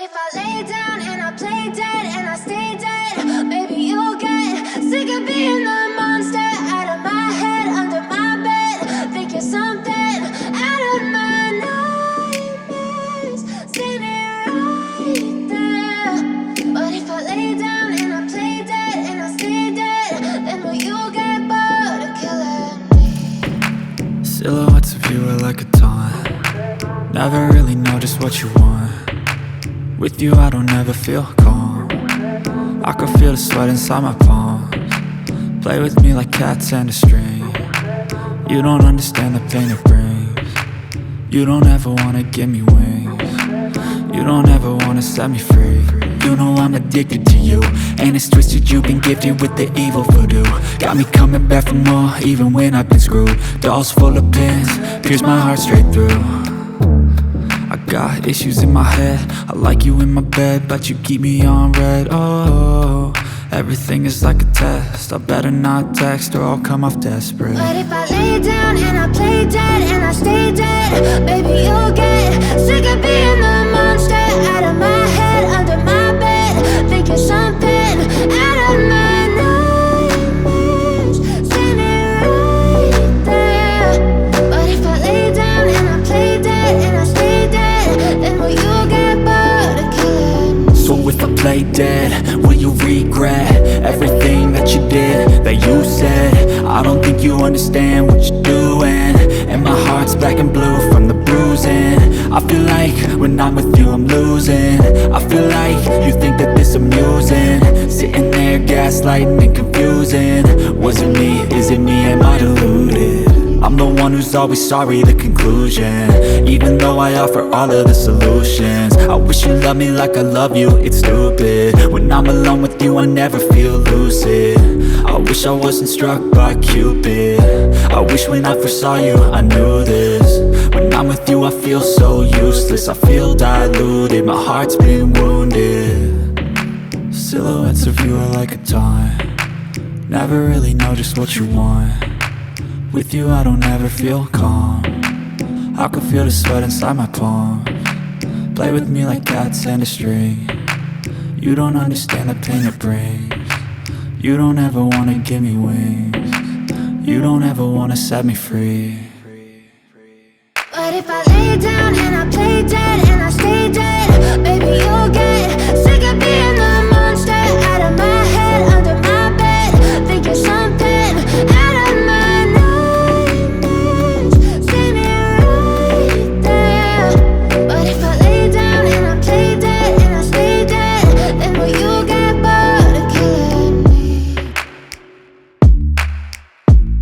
if I lay down and I play dead and I stay dead, maybe you'll get sick of being the monster out of my head, under my bed. Think you're something out of my nightmares, standing right there. But if I lay down and I play dead and I stay dead, then will you get bored of killing me? Silhouettes of you are like a taunt. Never really know just what you want. With you I don't ever feel calm. I can feel the sweat inside my palms. Play with me like cats and a string. You don't understand the pain it brings. You don't ever wanna give me wings. You don't ever wanna set me free. You know I'm addicted to you, and it's twisted, you've been gifted with the evil voodoo. Got me coming back for more, even when I've been screwed. Dolls full of pins, pierce my heart straight through. I got issues in my head, I like you in my bed, but you keep me on red. Oh, everything is like a test, I better not text or I'll come off desperate. But if I lay down and I play dead and I stay dead, baby you'll get sick of being the monster out of my head, under my bed. Think you're something out of my nightmares, standing right there. But if I lay down and I play dead and I stay dead, then will you get bored of killing me? So if I play dead, will you regret everything that you did, that you said? I don't think you understand what you're doing, and my heart's black and blue from the bruising. I feel like when I'm with you I'm losing. I feel like you think that this amusing, sitting there gaslighting and confusing. Was it me? Is it me? Am I deluded? I'm the one who's always sorry, the conclusion, even though I offer all of the solutions. I wish you loved me like I love you, it's stupid. When I'm alone with you I never feel lucid. I wish I wasn't struck by Cupid. I wish when I first saw you I knew this. When I'm with you I feel so useless, I feel diluted, my heart's been wounded. Silhouettes of you are like a taunt. Never really know just what you want. With you I don't ever feel calm. I can feel the sweat inside my palms. Play with me like cats and a string. You don't understand the pain it brings. You don't ever wanna give me wings. You don't ever wanna set me free. But if I lay down and I play dead and I stay dead, baby you'll get sick of being the monster out of my head, under my bed. Think you're something out of my nightmares, standing right there. But if I lay down and I play dead and I stay dead, then will you get bored of killing me?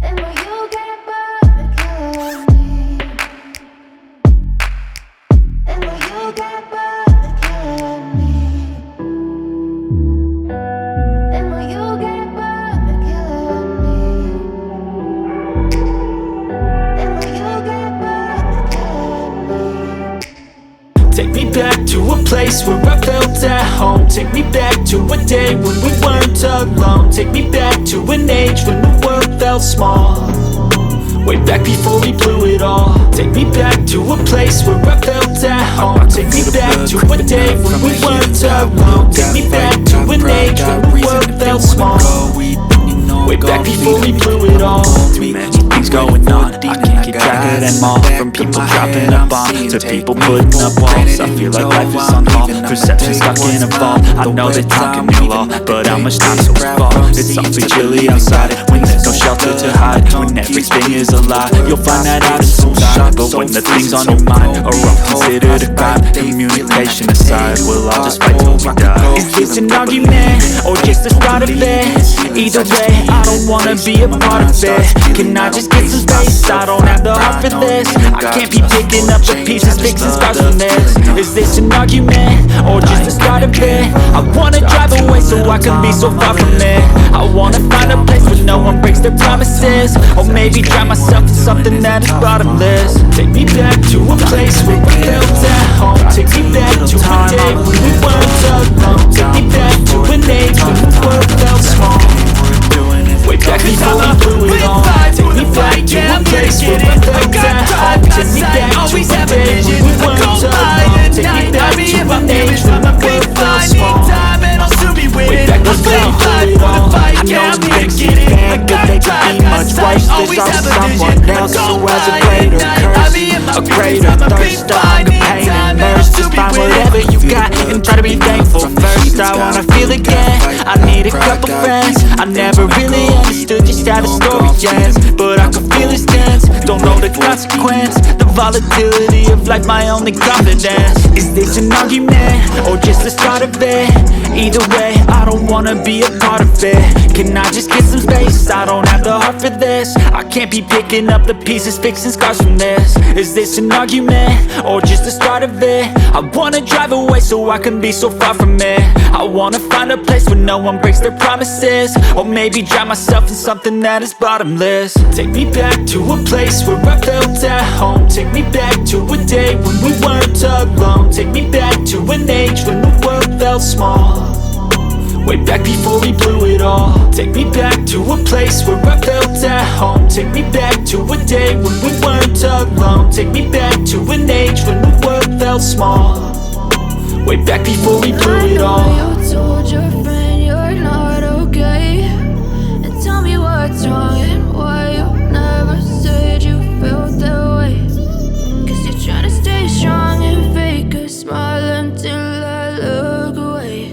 Then will you get bored of killing me? Then will you get bored of killing me? Then will you get bored of killing me? Then will you get bored of killing me? Take me back to a place where I felt at home. Take me back to a day when we weren't alone. Take me back to an age when the world felt small, way back before we blew it all. Take me back to a place where I felt at home. Take me back to a day when we weren't alone. Take me back to an age when the world felt small, way back before we blew it all. Too many things going on, I can't keep track of them all. From people dropping a bomb to people putting up walls, I feel like life is on hold, perception stuck in a vault. I know that time can heal all, but how much time so far? It's awfully chilly outside when there's no shelter to hide, when everything is a lie. You'll find that out in some time, but when the things on your mind are all considered a crime, communication aside, we'll all just fight till we die. Is this an argument or just the start of it? Either way, I don't wanna be a part of it. Can I just get some space? I don't have the heart for this. I can't be picking up the pieces, fixing scars from this. Is this an argument or just the start of it? I wanna drive away so I can be so far from it. I wanna find a place where no one breaks their promises, or maybe drown myself in something that is bottomless. Take me back to a place where I felt at home. Take me back to a day when we weren't alone. Take me back to an age when the world felt small, way back before we blew it all. Take me back to a place where I felt at home. Take me back to a day when we weren't alone. Take me back to an age when the there's always someone else who has a greater curse, a greater thirst, a hunger, pain, and thirst. Just find whatever you got and try to be thankful first. I wanna feel again, I need a couple friends. I never really understood just how the story ends, but I can feel it's tense, don't know the consequence. The volatility of life, my only confidence. Is this an argument, or just the start of it? Either way, I don't wanna be a part of it. Can I just get some space? I don't have the heart for this. I can't be picking up the pieces, fixing scars from this. Is this an argument, or just the start of it? I wanna drive away so I can be so far from it. I wanna find a place where no one breaks their promises, or maybe drown myself in something that is bottomless. Take me back to a place where I felt at home. Take me back to a day when we weren't alone. Take me back to an age when the world felt small, way back before we blew it all. Take me back to a place where I felt at home. Take me back to a day when we weren't alone. Take me back to an age when the world felt small, way back before we blew it all. I know you told your friend you're not okay, and tell me what's wrong and why you never said you felt that way. Cause you're trying to stay strong and fake a smile until I look away.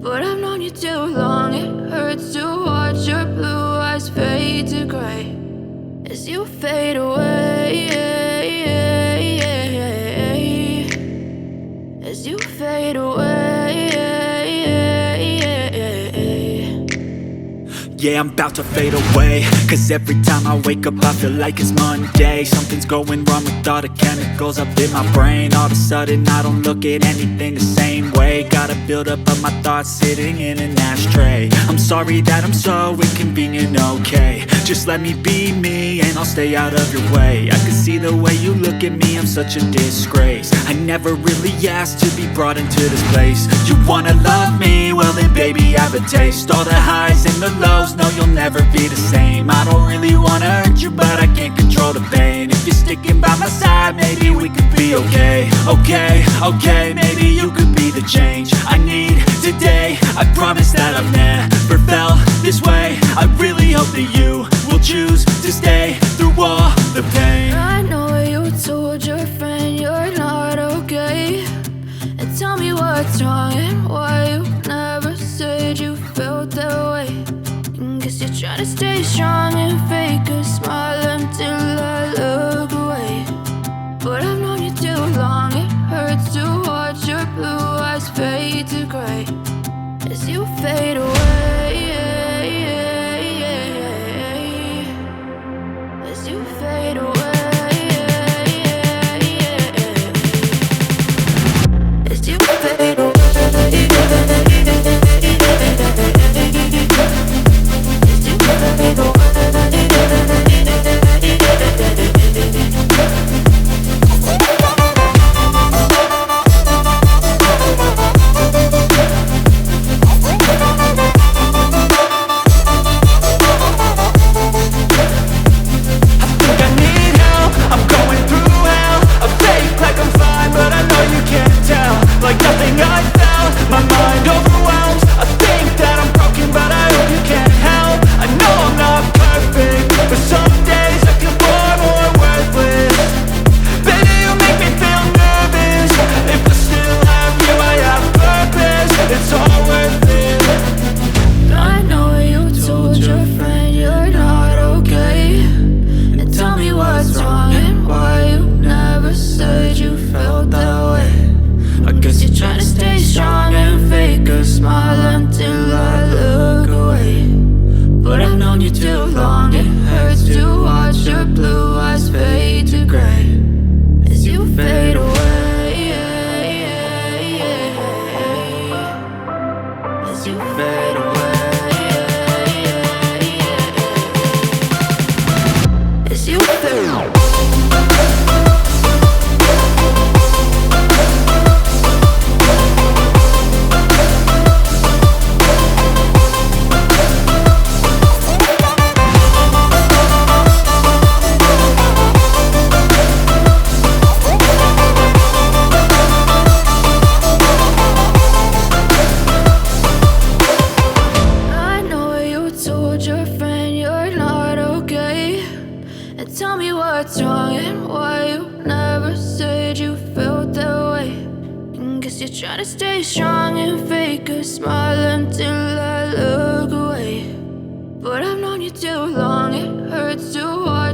But I've known you too long, it hurts to watch your blue eyes fade to gray as you fade away, as you fade away. Yeah, I'm about to fade away, cause every time I wake up I feel like it's Monday. Something's going wrong with all the chemicals up in my brain. All of a sudden I don't look at anything the same way. Gotta build up of my thoughts sitting in an ashtray. I'm sorry that I'm so inconvenient, okay. Just let me be me and I'll stay out of your way. I can see the way you look at me, I'm such a disgrace. I never really asked to be brought into this place. You wanna love me? Well then baby I have a taste. All the highs and the lows, no you'll never be the same. I don't really wanna hurt you but I can't control the pain. If you're sticking by my side maybe we could be okay. Okay, maybe you could be the change I need today. I promise that I've never felt this way. I really hope that you will choose to stay through all the pain. I know you told your friend you're not okay, and tell me what's wrong and why you never said you felt that way. Guess you're trying to stay strong and fake a smile until I look away. But I've known you too long, it hurts to watch your blue eyes fade to gray as you fade away, as you fade away, as you fade away. tell me what's wrong and why you never said you felt that way. And guess you're trying to stay strong and fake a smile until I look away. But I've known you too long, it hurts to watch